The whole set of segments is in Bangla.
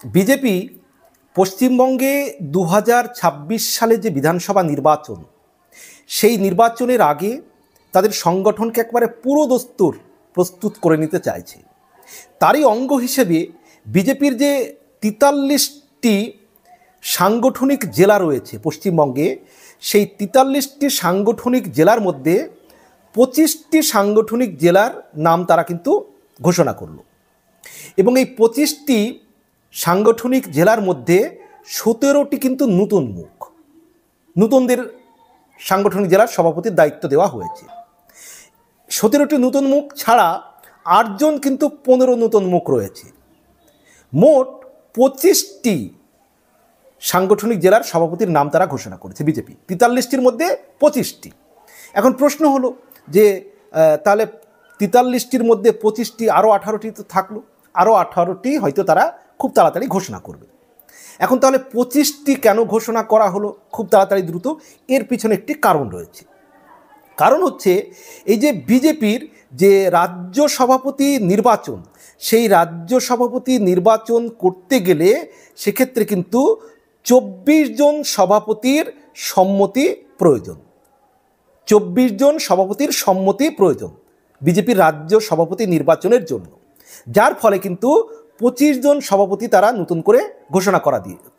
বিজেপি পশ্চিমবঙ্গে 2026 সালে যে বিধানসভা নির্বাচন, সেই নির্বাচনের আগে তাদের সংগঠনকে একবারে পুরোদস্তুর প্রস্তুত করে নিতে চাইছে। তারই অঙ্গ হিসেবে বিজেপির যে 43টি সাংগঠনিক জেলা রয়েছে পশ্চিমবঙ্গে, সেই 43টি সাংগঠনিক জেলার মধ্যে 25টি সাংগঠনিক জেলার নাম তারা কিন্তু ঘোষণা করলো। এবং এই 25টি সাংগঠনিক জেলার মধ্যে 17টি কিন্তু নতুন মুখ, নতুনদের সাংগঠনিক জেলার সভাপতির দায়িত্ব দেওয়া হয়েছে। 17টি নতুন মুখ ছাড়া 8 জন কিন্তু 15 নতুন মুখ রয়েছে। মোট 25টি সাংগঠনিক জেলার সভাপতির নাম তারা ঘোষণা করেছে বিজেপি, 43টির মধ্যে 25টি। এখন প্রশ্ন হলো যে তাহলে 43টির মধ্যে 25টি, আরও 18টি তো থাকলো, আরও 18টি হয়তো তারা খুব তাড়াতাড়ি ঘোষণা করবে। এখন তাহলে 25টি কেন ঘোষণা করা হলো খুব তাড়াতাড়ি দ্রুত? এর পিছনে একটি কারণ রয়েছে। কারণ হচ্ছে এই যে বিজেপির যে রাজ্য সভাপতি নির্বাচন, সেই রাজ্য সভাপতি নির্বাচন করতে গেলে সেক্ষেত্রে কিন্তু 24 জন সভাপতির সম্মতি প্রয়োজন। 24 জন সভাপতির সম্মতি প্রয়োজন বিজেপির রাজ্য সভাপতি নির্বাচনের জন্য, যার ফলে কিন্তু 25 জন সভাপতি তারা নতুন করে ঘোষণা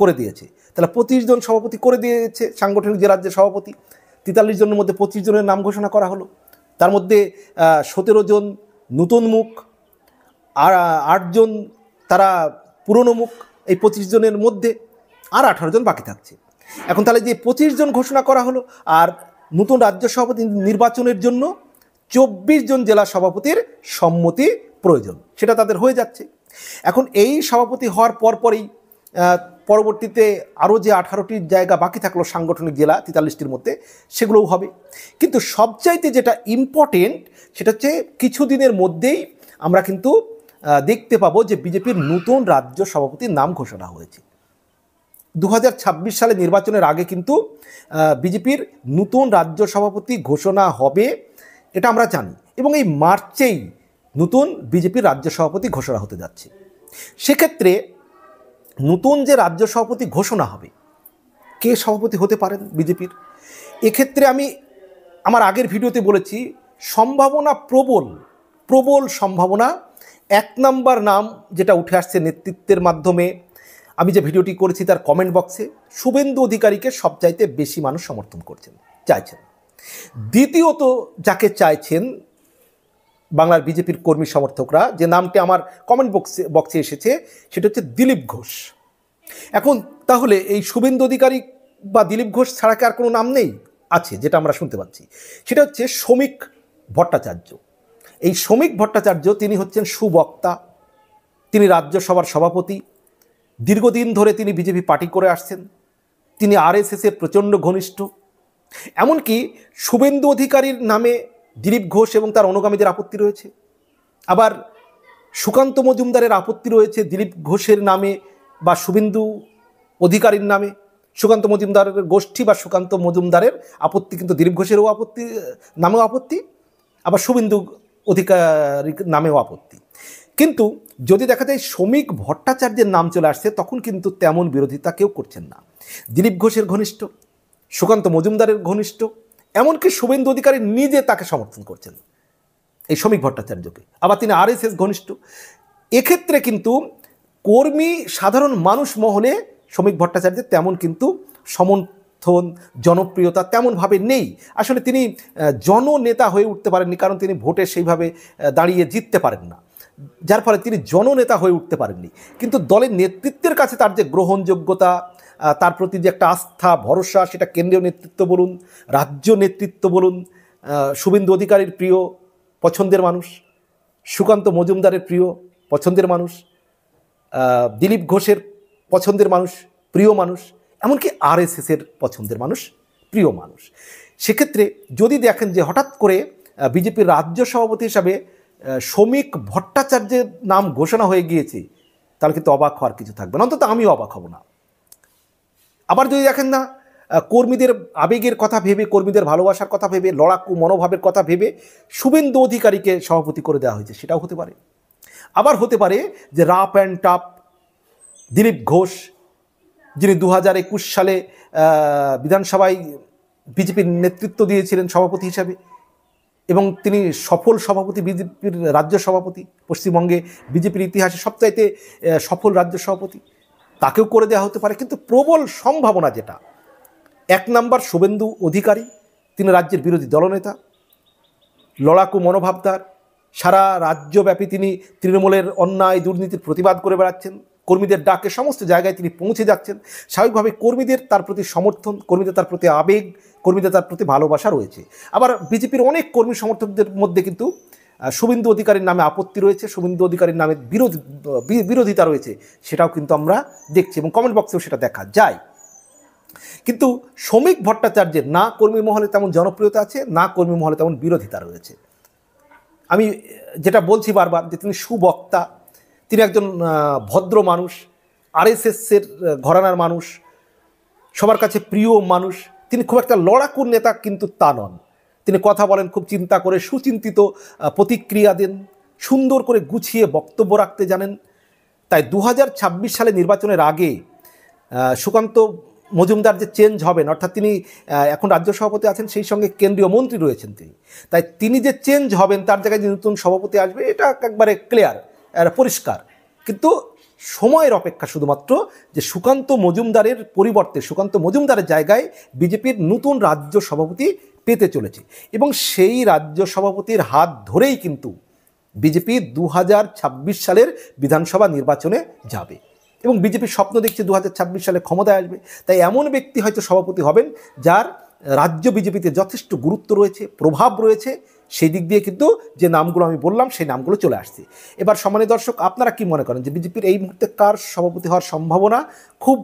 করে দিয়েছে। তাহলে 25 জন সভাপতি করে দিয়েছে সাংগঠনিক যে রাজ্যের সভাপতি। 43 জনের মধ্যে 25 জনের নাম ঘোষণা করা হলো। তার মধ্যে 17 জন নতুন মুখ আর 8 জন তারা পুরনো মুখ। এই 25 জনের মধ্যে আর 18 জন বাকি থাকছে। এখন তাহলে যে 25 জন ঘোষণা করা হলো, আর নতুন রাজ্য সভাপতি নির্বাচনের জন্য 24 জন জেলা সভাপতির সম্মতি প্রয়োজন, সেটা তাদের হয়ে যাচ্ছে। এখন এই সভাপতি হওয়ার পরপরই পরবর্তীতে আরও যে 18টি জায়গা বাকি থাকলো সাংগঠনিক জেলা 43টির মধ্যে, সেগুলোও হবে। কিন্তু সবচাইতে যেটা ইম্পর্টেন্ট সেটা হচ্ছে কিছুদিনের মধ্যেই আমরা কিন্তু দেখতে পাবো যে বিজেপির নতুন রাজ্য সভাপতির নাম ঘোষণা হয়েছে। 2026 সালে নির্বাচনের আগে কিন্তু বিজেপির নতুন রাজ্য সভাপতি ঘোষণা হবে, এটা আমরা জানি। এবং এই মার্চেই নতুন বিজেপির রাজ্য সভাপতি ঘোষণা হতে যাচ্ছে। সেক্ষেত্রে নতুন যে রাজ্য সভাপতি ঘোষণা হবে, কে সভাপতি হতে পারেন বিজেপির? এক্ষেত্রে আমি আমার আগের ভিডিওতে বলেছি, সম্ভাবনা প্রবল সম্ভাবনা। 1 নম্বর নাম যেটা উঠে আসছে নেতৃত্বের মাধ্যমে, আমি যে ভিডিওটি করেছি তার কমেন্ট বক্সে শুভেন্দু অধিকারীকে সবচাইতে বেশি মানুষ সমর্থন করছেন, চাইছেন। দ্বিতীয়ত যাকে চাইছেন বাংলার বিজেপির কর্মী সমর্থকরা, যে নামটি আমার কমেন্ট বক্সে এসেছে, সেটা হচ্ছে দিলীপ ঘোষ। এখন তাহলে এই শুভেন্দু অধিকারী বা দিলীপ ঘোষ ছাড়া কি আর কোনো নাম নেই? আছে, যেটা আমরা শুনতে পাচ্ছি, সেটা হচ্ছে শ্রমিক ভট্টাচার্য। এই শ্রমিক ভট্টাচার্য তিনি হচ্ছেন সুবক্তা, তিনি রাজ্যসভার সভাপতি, দীর্ঘদিন ধরে তিনি বিজেপি পার্টি করে আসছেন, তিনি আরএসএসের প্রচণ্ড ঘনিষ্ঠ। এমনকি শুভেন্দু অধিকারীর নামে দিলীপ ঘোষ এবং তার অনুগামীদের আপত্তি রয়েছে। আবার সুকান্ত মজুমদারের আপত্তি রয়েছে দিলীপ ঘোষের নামে বা শুভেন্দু অধিকারীর নামে। সুকান্ত মজুমদারের গোষ্ঠী বা সুকান্ত মজুমদারের আপত্তি কিন্তু দিলীপ ঘোষেরও নামেও আপত্তি, আবার শুভেন্দু অধিকারীর নামেও আপত্তি। কিন্তু যদি দেখা যায় শ্রমিক ভট্টাচার্যের নাম চলে আসছে, তখন কিন্তু তেমন বিরোধিতা কেউ করছেন না। দিলীপ ঘোষের ঘনিষ্ঠ, সুকান্ত মজুমদারের ঘনিষ্ঠ, এমনকি শুভেন্দু অধিকারী নিজে তাকে সমর্থন করছেন এই শ্রমিক ভট্টাচার্যকে, আবার তিনি আরএসএস ঘনিষ্ঠ। এক্ষেত্রে কিন্তু কর্মী সাধারণ মানুষ মহলে শ্রমিক ভট্টাচার্যের তেমন কিন্তু সমর্থন, জনপ্রিয়তা তেমনভাবে নেই। আসলে তিনি জননেতা হয়ে উঠতে পারেননি, কারণ তিনি ভোটে সেইভাবে দাঁড়িয়ে জিততে পারেন না, যার ফলে তিনি জননেতা হয়ে উঠতে পারেননি। কিন্তু দলের নেতৃত্বের কাছে তার যে গ্রহণযোগ্যতা, তার প্রতি যে একটা আস্থা, ভরসা, সেটা কেন্দ্রীয় নেতৃত্ব বলুন, রাজ্য নেতৃত্ব বলুন, শুভেন্দু অধিকারীর প্রিয় পছন্দের মানুষ, সুকান্ত মজুমদারের প্রিয় পছন্দের মানুষ, দিলীপ ঘোষের পছন্দের মানুষ, প্রিয় মানুষ, এমনকি আরএসএসের পছন্দের মানুষ, প্রিয় মানুষ। সেক্ষেত্রে যদি দেখেন যে হঠাৎ করে বিজেপির রাজ্য সভাপতি হিসাবে শ্রমিক ভট্টাচার্যের নাম ঘোষণা হয়ে গিয়েছে, তাহলে কিন্তু অবাক হওয়ার কিছু থাকবে না, অন্তত আমিও অবাক হব না। আবার যদি দেখেন না, কর্মীদের আবেগের কথা ভেবে, কর্মীদের ভালোবাসার কথা ভেবে, লড়াকু মনোভাবের কথা ভেবে শুভেন্দু অধিকারীকে সভাপতি করে দেওয়া হয়েছে, সেটাও হতে পারে। আবার হতে পারে যে rough and tough Dilip Ghosh, যিনি 2021 সালে বিধানসভায় বিজেপির নেতৃত্ব দিয়েছিলেন সভাপতি হিসাবে, এবং তিনি সফল সভাপতি, বিজেপির রাজ্য সভাপতি, পশ্চিমবঙ্গে বিজেপির ইতিহাসে সবচাইতে সফল রাজ্য সভাপতি, তাকেও করে দেওয়া হতে পারে। কিন্তু প্রবল সম্ভাবনা যেটা, 1 নম্বর শুভেন্দু অধিকারী, তিনি রাজ্যের বিরোধী দলনেতা, লড়াকু মনোভাবদার, সারা রাজ্যব্যাপী তিনি তৃণমূলের অন্যায় দুর্নীতির প্রতিবাদ করে বেড়াচ্ছেন, কর্মীদের ডাকে সমস্ত জায়গায় তিনি পৌঁছে যাচ্ছেন। স্বাভাবিকভাবে কর্মীদের তার প্রতি সমর্থন, কর্মীদের তার প্রতি আবেগ, কর্মীদের তার প্রতি ভালোবাসা রয়েছে। আবার বিজেপির অনেক কর্মী সমর্থকদের মধ্যে কিন্তু শুভেন্দু অধিকারীর নামে আপত্তি রয়েছে, শুভেন্দু অধিকারীর নামে বিরোধিতা রয়েছে, সেটাও কিন্তু আমরা দেখছি এবং কমেন্ট বক্সেও সেটা দেখা যায়। কিন্তু শ্রমিক ভট্টাচার্যের না কর্মী মহলে তেমন জনপ্রিয়তা আছে, না কর্মী মহলে তেমন বিরোধিতা রয়েছে। আমি যেটা বলছি বারবার, যে তিনি সুবক্তা, তিনি একজন ভদ্র মানুষ, আরএসএসের ঘরানার মানুষ, সবার কাছে প্রিয় মানুষ। তিনি খুব একটা লড়াকু নেতা কিন্তু তা নন। তিনি কথা বলেন খুব চিন্তা করে, সুচিন্তিত প্রতিক্রিয়া দেন, সুন্দর করে গুছিয়ে বক্তব্য রাখতে জানেন। তাই 2026 সালে নির্বাচনের আগে সুকান্ত মজুমদার যে চেঞ্জ হবেন, অর্থাৎ তিনি এখন রাজ্য সভাপতি আছেন, সেই সঙ্গে কেন্দ্রীয় মন্ত্রী রয়েছেন তিনি, তাই তিনি যে চেঞ্জ হবেন, তার জায়গায় যে নতুন সভাপতি আসবে, এটা একবারে ক্লিয়ার, পরিষ্কার। কিন্তু সময়ের অপেক্ষা শুধুমাত্র, যে সুকান্ত মজুমদারের পরিবর্তে, সুকান্ত মজুমদারের জায়গায় বিজেপির নতুন রাজ্য সভাপতি পেতে চলেছে, এবং সেই রাজ্য সভাপতির হাত ধরেই কিন্তু বিজেপি 2026 সালের বিধানসভা নির্বাচনে যাবে, এবং বিজেপির স্বপ্ন দেখছে 2026 সালে ক্ষমতায় আসবে। তাই এমন ব্যক্তি হয়তো সভাপতি হবেন যার রাজ্য বিজেপিতে যথেষ্ট গুরুত্ব রয়েছে, প্রভাব রয়েছে। সেই দিক দিয়ে কিন্তু যে নামগুলো আমি বললাম, সেই নামগুলো চলে আসছে। এবার সম্মানিত দর্শক, আপনারা কি মনে করেন যে বিজেপির এই মুহূর্তে কার সভাপতি হওয়ার সম্ভাবনা খুব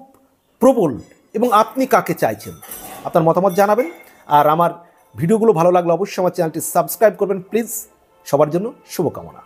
প্রবল, এবং আপনি কাকে চাইছেন? আপনার মতামত জানাবেন। আর আমার ভিডিওগুলো ভালো লাগলে অবশ্যই আমার চ্যানেলটি সাবস্ক্রাইব করবেন প্লিজ। সবার জন্য শুভকামনা।